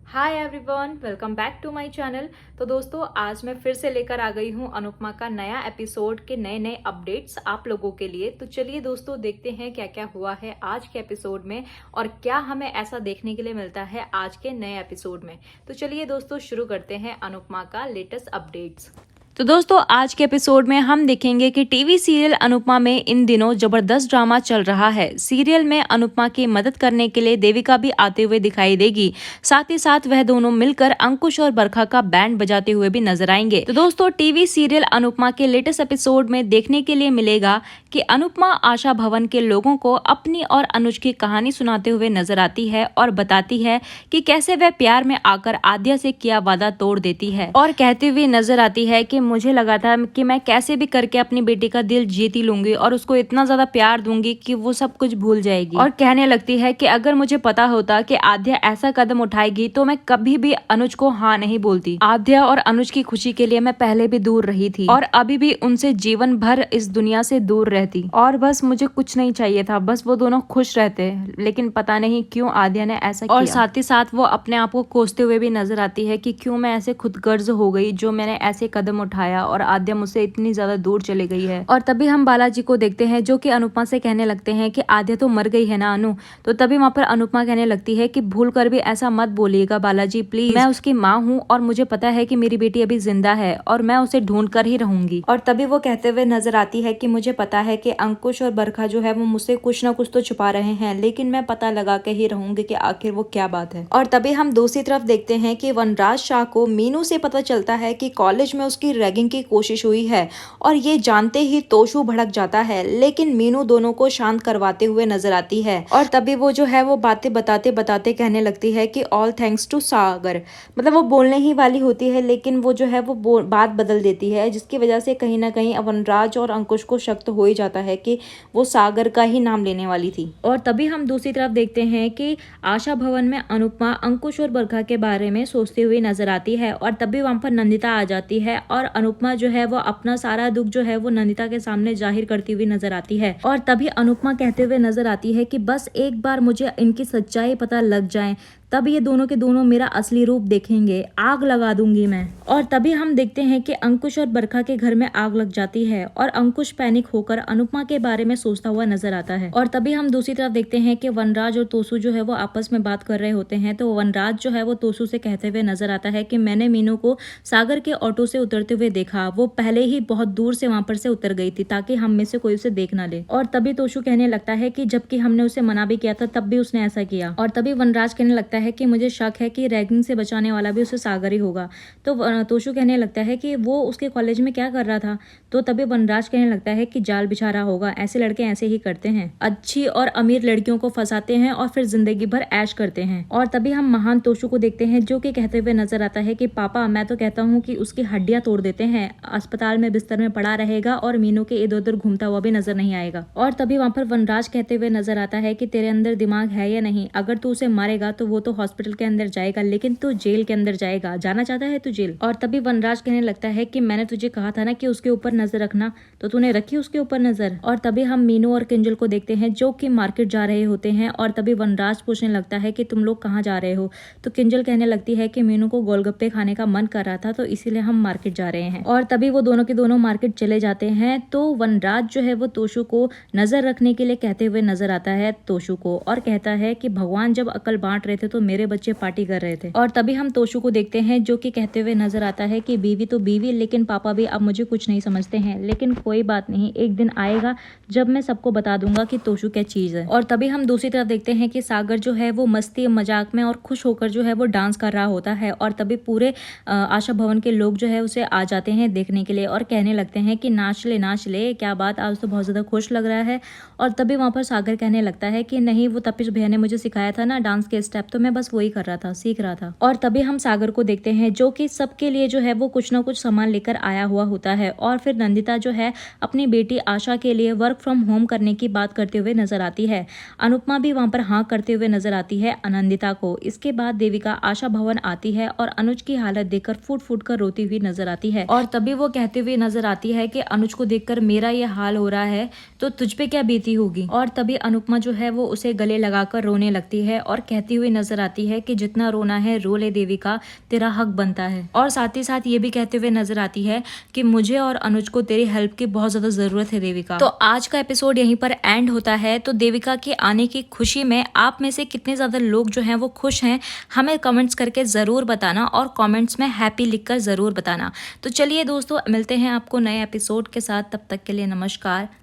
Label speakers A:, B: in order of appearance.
A: Hi everyone, welcome back to my channel. तो दोस्तों, आज मैं फिर से लेकर आ गई हूँ अनुपमा का नया एपिसोड के नए नए अपडेट्स आप लोगों के लिए। तो चलिए दोस्तों, देखते हैं क्या क्या हुआ है आज के एपिसोड में और क्या हमें ऐसा देखने के लिए मिलता है आज के नए एपिसोड में। तो चलिए दोस्तों, शुरू करते हैं अनुपमा का लेटेस्ट अपडेट्स। तो दोस्तों, आज के एपिसोड में हम देखेंगे कि टीवी सीरियल अनुपमा में इन दिनों जबरदस्त ड्रामा चल रहा है। सीरियल में अनुपमा की मदद करने के लिए देविका भी आते हुए दिखाई देगी। साथ ही साथ वह दोनों मिलकर अंकुश और बरखा का बैंड बजाते हुए भी नजर आएंगे। तो दोस्तों, टीवी सीरियल अनुपमा के लेटेस्ट एपिसोड में देखने के लिए मिलेगा कि अनुपमा आशा भवन के लोगों को अपनी और अनुज की कहानी सुनाते हुए नजर आती है और बताती है कि कैसे वह प्यार में आकर आद्या से किया वादा तोड़ देती है और कहती हुई नजर आती है कि मुझे लगा था कि मैं कैसे भी करके अपनी बेटी का दिल जीत ही लूंगी और उसको इतना ज्यादा प्यार दूंगी कि वो सब कुछ भूल जाएगी। और कहने लगती है कि अगर मुझे पता होता कि आद्या ऐसा कदम उठाएगी तो मैं कभी भी अनुज को हाँ नहीं बोलती। आद्या और अनुज की खुशी के लिए मैं पहले भी दूर रही थी और अभी भी उनसे जीवन भर इस दुनिया से दूर रहती और बस मुझे कुछ नहीं चाहिए था, बस वो दोनों खुश रहते। लेकिन पता नहीं क्यों आद्या ने ऐसा किया। और साथ ही साथ वो अपने आप को कोसते हुए भी नजर आती है कि क्यों मैं ऐसे खुदगर्ज हो गई जो मैंने ऐसे कदम उठाया और आद्या मुझसे इतनी ज्यादा दूर चली गई है। और तभी हम बालाजी को देखते हैं जो कि अनुपमा से कहने लगते हैं कि आद्या तो मर गई है ना अनु। तो तभी वहाँ पर अनुपमा कहने लगती है कि भूल कर भी ऐसा मत बोलिएगा बालाजी प्लीज, मैं उसकी माँ हूँ और मुझे पता है कि मेरी बेटी अभी जिंदा है और मैं उसे ढूंढ कर ही रहूंगी। और तभी वो कहते हुए नजर आती है कि मुझे पता है कि अंकुश और बरखा जो है वो मुझसे कुछ ना कुछ तो छुपा रहे हैं, लेकिन मैं पता लगा के ही रहूंगी कि आखिर वो क्या बात है। और तभी हम दूसरी तरफ देखते हैं कि वनराज शाह को मीनू से पता चलता है कि कॉलेज में उसकी रैगिंग की कोशिश हुई है और ये जानते ही तोशु भड़क जाता है, लेकिन मीनू दोनों को शांत करवाते हुए नजर आती है। और तभी वो जो है वो बातें बताते बताते कहने लगती है कि ऑल थैंक्स टू सागर। मतलब वो बोलने ही वाली होती है लेकिन वो जो है वो बात बदल देती है, जिसकी वजह से कहीं ना कहीं वनराज और अंकुश को शक तो हो ही जाता है कि वो सागर का ही नाम लेने वाली थी। और तभी हम दूसरी तरफ देखते हैं कि आशा भवन में अनुपमा अंकुश और बरखा के बारे में सोचती हुई नजर आती है और तभी वहां पर नंदिता आ जाती है और अनुपमा जो है वो अपना सारा दुख जो है वो नंदिता के सामने जाहिर करती हुई नजर आती है। और तभी अनुपमा कहते हुए नजर आती है कि बस एक बार मुझे इनकी सच्चाई पता लग जाए, तब ये दोनों के दोनों मेरा असली रूप देखेंगे, आग लगा दूंगी मैं। और तभी हम देखते हैं कि अंकुश और बरखा के घर में आग लग जाती है और अंकुश पैनिक होकर अनुपमा के बारे में सोचता हुआ नजर आता है। और तभी हम दूसरी तरफ देखते हैं कि वनराज और तोसु जो है वो आपस में बात कर रहे होते हैं। तो वनराज जो है वो तोसु से कहते हुए नजर आता है कि मैंने मीनू को सागर के ऑटो से उतरते हुए देखा, वो पहले ही बहुत दूर से वहां पर से उतर गई थी ताकि हम में से कोई उसे देख ना ले। और तभी तोशु कहने लगता है कि जबकि हमने उसे मना भी किया था तब भी उसने ऐसा किया। और तभी वनराज कहने लगता है कि मुझे शक है कि रैगिंग से बचाने वाला भी उसे सागर ही होगा। तो तोशु कहने लगता है कि वो उसके कॉलेज में क्या कर रहा था। तो तभी वनराज कहने लगता है कि जाल बिछा रहा होगा, ऐसे लड़के ऐसे ही करते हैं, अच्छी और अमीर लड़कियों को फंसाते हैं और फिर जिंदगी भर ऐश करते हैं। और तभी हम महान तोशु को देखते हैं जो कि कहते हुए नजर आता है कि पापा मैं तो कहता हूँ कि उसकी हड्डियां तोड़ देते हैं, अस्पताल में बिस्तर में पड़ा रहेगा और मीनू के इधर उधर घूमता हुआ भी नजर नहीं आएगा। और तभी वहां पर वनराज कहते हुए नजर आता है कि तेरे अंदर दिमाग है या नहीं, अगर तू उसे मारेगा तो वो तो हॉस्पिटल के अंदर जाएगा लेकिन तू जेल के अंदर जाएगा, जाना चाहता है तू जेल। और तभी वनराज कहने लगता है कि मैंने तुझे कहा था ना कि उसके ऊपर नजर रखना, तो तूने रखी उसके ऊपर नजर। और तभी हम मीनू और किंजल को देखते हैं जो कि मार्केट जा रहे होते हैं और तभी वनराज पूछने लगता है कि तुम लोग कहाँ जा रहे हो। तो किंजल कहने लगती है कि मीनू को गोलगप्पे खाने का मन कर रहा था तो इसीलिए हम मार्केट जा रहे हैं। और तभी वो दोनों के दोनों मार्केट चले जाते हैं। तो वनराज जो है वो तोशु को नजर रखने के लिए कहते हुए नजर आता है तोशु को और कहता है कि भगवान जब अकल बांट रहे थे तो मेरे बच्चे पार्टी कर रहे थे। और तभी हम तोशु को देखते हैं जो कि कहते हुए नजर आता है कि बीवी तो बीवी लेकिन पापा भी अब मुझे कुछ नहीं समझते हैं, लेकिन कोई बात नहीं, एक दिन आएगा जब मैं सबको बता दूंगा कि तोशु क्या चीज है। और तभी हम दूसरी तरफ देखते हैं कि सागर जो है वो मस्ती मजाक में और खुश होकर जो है वो डांस कर रहा होता है और तभी पूरे आशा भवन के लोग जो है उसे आ जाते हैं देखने के लिए और कहने लगते हैं कि नाच ले, क्या बात, आज तो बहुत ज्यादा खुश लग रहा है। और तभी वहां पर सागर कहने लगता है कि नहीं, वो तपिश भैया ने मुझे सिखाया था ना डांस के स्टेप, तो मैं बस वही कर रहा था, सीख रहा था। और तभी हम सागर को देखते हैं जो कि सबके लिए जो है वो कुछ ना कुछ सामान लेकर आया हुआ होता है। और फिर नंदिता जो है अपनी बेटी आशा के लिए वर्क फ्रॉम होम करने की बात करते हुए नजर आती है। अनुपमा भी वहां पर हाँ करते हुए नजर आती है अनंदिता को। इसके बाद देविका आशा भवन आती है और अनुज की हालत देखकर फूट फूट कर रोती हुई नजर आती है। और तभी वो कहते हुए नजर आती है कि अनुज को देखकर मेरा ये हाल हो रहा है तो तुझ पे क्या बीती होगी। और तभी अनुपमा जो है वो उसे गले लगाकर रोने लगती है और कहती हुई नजर नजर आती है कि जितना रोना है रो ले देविका, तेरा हक बनता है। और साथ ही साथ ये भी कहते हुए नजर आती है कि मुझे और अनुज को तेरी हेल्प की बहुत ज्यादा जरूरत है देविका। तो आज का एपिसोड यहीं पर एंड होता है। तो देविका के आने की खुशी में आप में से कितने ज्यादा लोग जो हैं वो खुश हैं, हमें कमेंट्स करके जरूर बताना और कमेंट्स में हैप्पी लिखकर जरूर बताना। तो चलिए दोस्तों, मिलते हैं आपको नए एपिसोड के साथ। तब तक के लिए नमस्कार।